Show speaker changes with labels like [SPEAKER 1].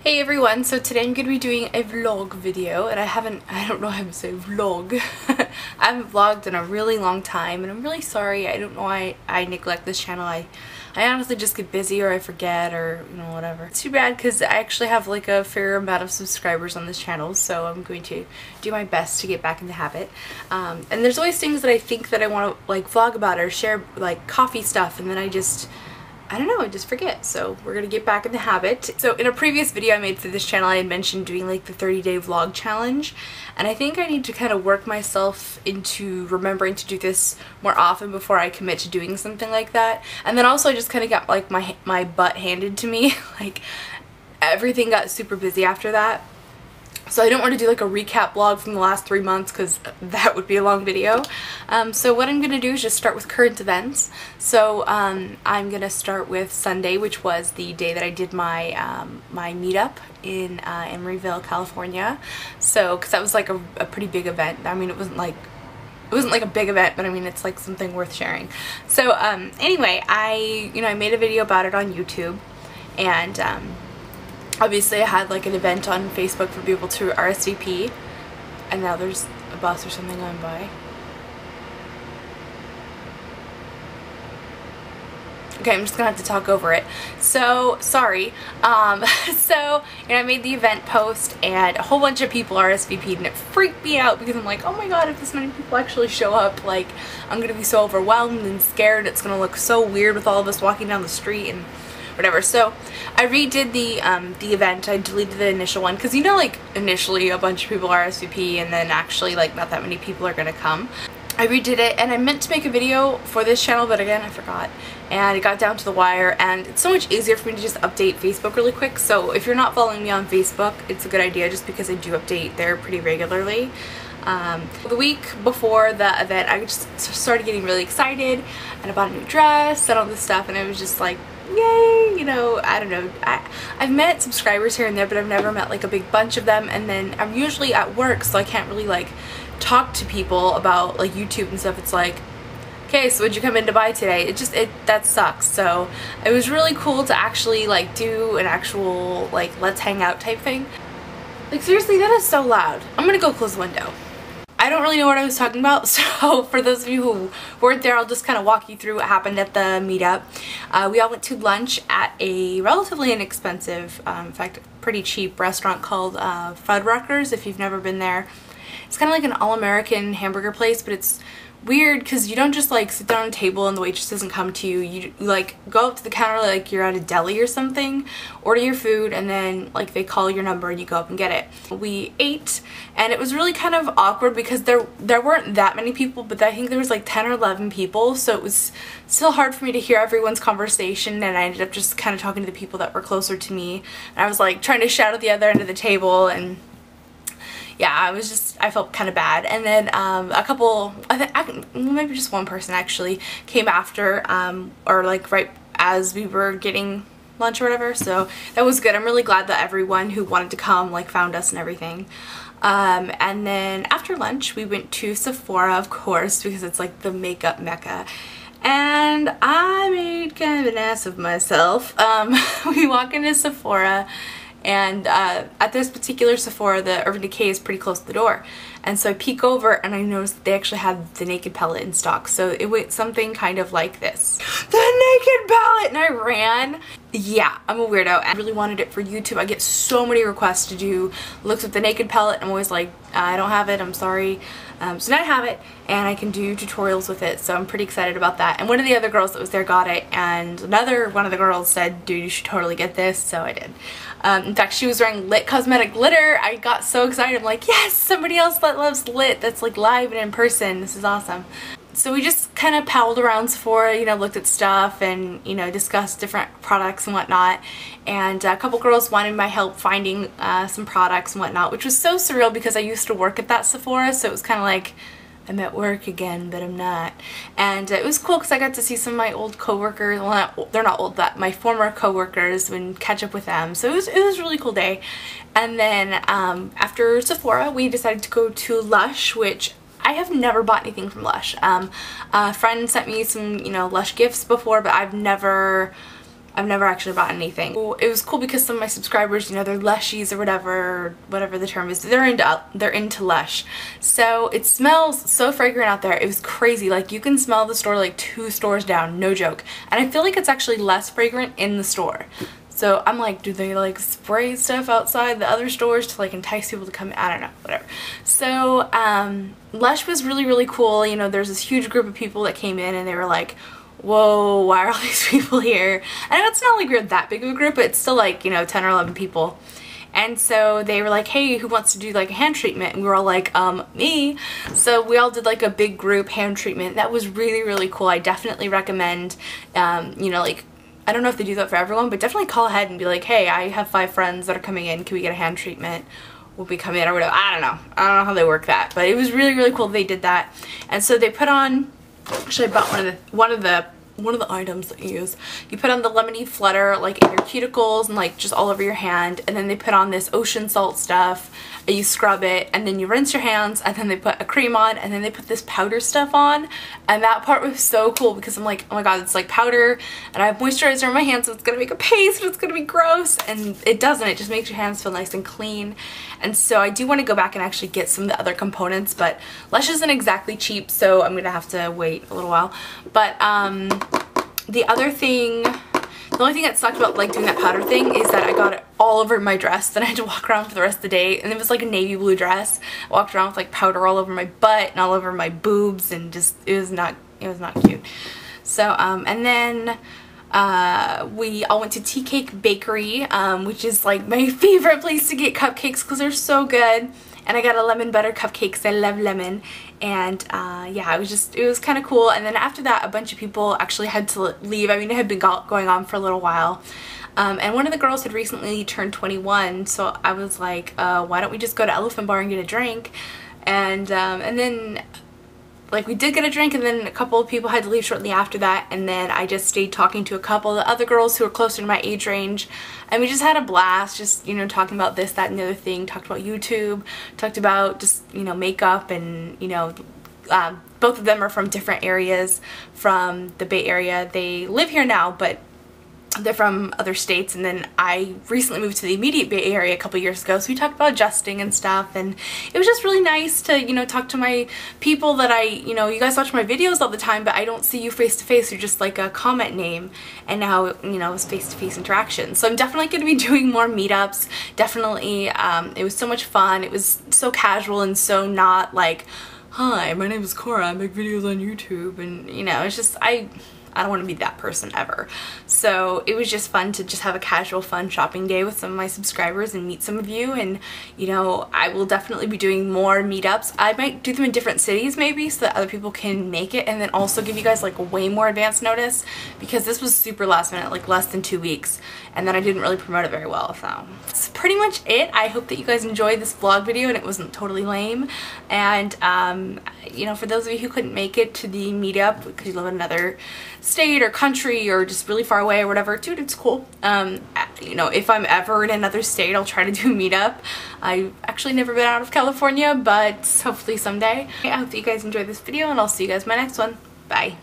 [SPEAKER 1] Hey everyone, so today I'm going to be doing a vlog video, and I don't know how to say vlog. I haven't vlogged in a really long time, and I'm really sorry. I don't know why I neglect this channel. I honestly just get busy, or I forget, or you know, whatever. It's too bad because I actually have like a fair amount of subscribers on this channel, so I'm going to do my best to get back in the habit. And there's always things that I think that I want to like vlog about or share, like coffee stuff, and then I don't know, I just forget. So we're gonna get back in the habit. So in a previous video I made for this channel, I had mentioned doing like the 30-day vlog challenge, and I think I need to kind of work myself into remembering to do this more often before I commit to doing something like that. And then also I just kind of got like my butt handed to me. Like everything got super busy after that. So I don't want to do like a recap vlog from the last 3 months because that would be a long video. So what I'm going to do is just start with current events. So I'm going to start with Sunday, which was the day that I did my my meetup in Emeryville, California. So because that was like a pretty big event. I mean, it wasn't like a big event, but I mean it's like something worth sharing. So anyway, I made a video about it on YouTube, and obviously I had like an event on Facebook for people to RSVP, and now there's a bus or something going by. Okay, I'm just gonna have to talk over it. So, sorry. So, I made the event post and a whole bunch of people RSVP'd, and it freaked me out because I'm like, oh my god, if this many people actually show up, like, I'm gonna be so overwhelmed and scared. It's gonna look so weird with all of us walking down the street and whatever. So I redid the event. I deleted the initial one because like initially a bunch of people RSVP and then actually like not that many people are gonna come. I redid it, and I meant to make a video for this channel, but again I forgot, and it got down to the wire. And it's so much easier for me to just update Facebook really quick. So if you're not following me on Facebook, it's a good idea just because I do update there pretty regularly. The week before the event I just started getting really excited, and I bought a new dress and all this stuff, and I was just like, yay, I don't know. I've met subscribers here and there, but I've never met like a big bunch of them. And then I'm usually at work, so I can't really like talk to people about like YouTube and stuff. It's like, okay, so what'd you come in to buy today? That sucks. So it was really cool to actually like do an actual like let's hang out type thing. Like seriously, that is so loud. I'm gonna go close the window. I don't really know what I was talking about, so for those of you who weren't there, I'll just kind of walk you through what happened at the meetup. We all went to lunch at a relatively inexpensive, in fact pretty cheap restaurant called Fuddruckers, if you've never been there. It's kind of like an all-American hamburger place, but it's weird because you don't just like sit down at a table and the waitress doesn't come to you. You like go up to the counter like you're at a deli or something, order your food, and then like they call your number and you go up and get it. We ate, and it was really kind of awkward because there weren't that many people, but I think there was like 10 or 11 people, so it was still hard for me to hear everyone's conversation, and I ended up just kind of talking to the people that were closer to me, and I was like trying to shout at the other end of the table, and yeah, I felt kind of bad. And then a couple, maybe just one person actually came after, or like right as we were getting lunch or whatever, so that was good. I'm really glad that everyone who wanted to come like found us and everything. And then after lunch we went to Sephora, of course, because it's like the makeup mecca. And I made kind of an ass of myself. We walk into Sephora, and at this particular Sephora, the Urban Decay is pretty close to the door. And so I peek over and I noticed that they actually had the Naked palette in stock. So it went something kind of like this. The Naked palette! And I ran. Yeah, I'm a weirdo. I really wanted it for YouTube. I get so many requests to do looks with the Naked palette. I'm always like, I don't have it, I'm sorry. So now I have it, and I can do tutorials with it, so I'm pretty excited about that. And one of the other girls that was there got it, and another one of the girls said, dude, you should totally get this, so I did. In fact, she was wearing Lit Cosmetic glitter. I got so excited. I'm like, yes, somebody else that loves Lit that's like live and in person. This is awesome. So we just kind of palled around Sephora, looked at stuff and, discussed different products and whatnot. And a couple girls wanted my help finding some products and whatnot, which was so surreal because I used to work at that Sephora, so it was kind of like I'm at work again, but I'm not. And it was cool because I got to see some of my old coworkers. Well, they're not old, but my former coworkers, and catch up with them. So it was a really cool day. And then after Sephora, we decided to go to Lush, which I have never bought anything from Lush. A friend sent me some, Lush gifts before, but I've never I've never actually bought anything. It was cool because some of my subscribers, you know, they're Lushies or whatever the term is. They're into Lush. So it smells so fragrant out there. It was crazy. Like, you can smell the store like 2 stores down, no joke. And I feel like it's actually less fragrant in the store. So I'm like, do they like spray stuff outside the other stores to like entice people to come in? I don't know, whatever. So Lush was really, really cool. You know, there's this huge group of people that came in and they were like, whoa, why are all these people here? I know it's not like we're that big of a group, but it's still like, you know, 10 or 11 people. And so they were like, hey, who wants to do like a hand treatment? And we were all like, me. So we all did like a big group hand treatment. That was really, really cool. I definitely recommend, you know, like, I don't know if they do that for everyone, but definitely call ahead and be like, hey, I have 5 friends that are coming in. Can we get a hand treatment? Will we come in or whatever? I don't know. I don't know how they work that, but it was really, really cool they did that. And so they put on, actually I bought one of the items that you use. You put on the lemony flutter like in your cuticles and like just all over your hand, and then they put on this ocean salt stuff and you scrub it, and then you rinse your hands, and then they put a cream on, and then they put this powder stuff on. And that part was so cool because I'm like, oh my god, it's like powder and I have moisturizer in my hands, so it's gonna make a paste and it's gonna be gross. And it doesn't. It just makes your hands feel nice and clean. And so I do want to go back and actually get some of the other components, but Lush isn't exactly cheap, so I'm gonna have to wait a little while. But the other thing, the only thing that sucked about like doing that powder thing is that I got it all over my dress. Then I had to walk around for the rest of the day, and it was like a navy blue dress. I walked around with like powder all over my butt and all over my boobs, and just it was not cute. So and then we all went to Tea Cake Bakery, which is like my favorite place to get cupcakes because they're so good. And I got a lemon butter cupcake because I love lemon. And yeah, it was kind of cool. And then after that, a bunch of people actually had to leave. I mean, it had been going on for a little while. And one of the girls had recently turned 21, so I was like, why don't we just go to Elephant Bar and get a drink? And then like we did get a drink, and then a couple of people had to leave shortly after that, and then I just stayed talking to a couple of the other girls who were closer to my age range, and we just had a blast, just, you know, talking about this, that, and the other thing. Talked about YouTube, talked about just, you know, makeup, and, you know, both of them are from different areas from the Bay Area. They live here now, but they're from other states, and then I recently moved to the immediate Bay Area a couple years ago, so we talked about adjusting and stuff, and it was just really nice to, you know, talk to my people that you know, you guys watch my videos all the time, but I don't see you face to face. You're just like a comment name, and now, you know, it's face-to-face interaction. So I'm definitely going to be doing more meetups, definitely. It was so much fun. It was so casual and so not like, hi, my name is Cora, I make videos on YouTube, and, you know, it's just, I don't want to be that person ever. So it was just fun to just have a casual, fun shopping day with some of my subscribers and meet some of you. And, you know, I will definitely be doing more meetups. I might do them in different cities maybe, so that other people can make it, and then also give you guys like way more advance notice, because this was super last minute, like less than 2 weeks, and then I didn't really promote it very well. So that's pretty much it. I hope that you guys enjoyed this vlog video and it wasn't totally lame. And you know, for those of you who couldn't make it to the meetup because you live in another state or country or just really far away or whatever, dude, it's cool. You know, if I'm ever in another state, I'll try to do a meetup. I've actually never been out of California, but hopefully someday. I hope that you guys enjoyed this video, and I'll see you guys in my next one. Bye.